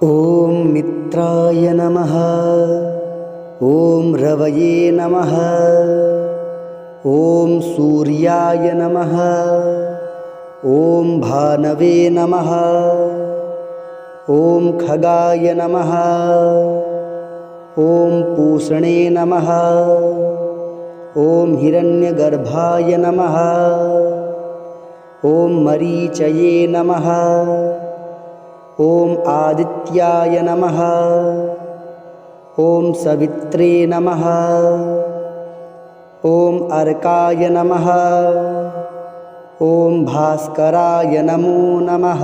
ॐ मित्राय नमः। ॐ रवये नमः। ॐ सूर्याय नमः। ॐ भानवे नमः। ॐ खगाय नमः। ॐ पूषणे नमः। ॐ हिरण्यगर्भाय नमः। ॐ मरीचये नमः। ॐ आदित्याय नमः। ॐ सवित्रे नमः। ॐ अर्काय नमः। ॐ भास्कराय नमो नमः।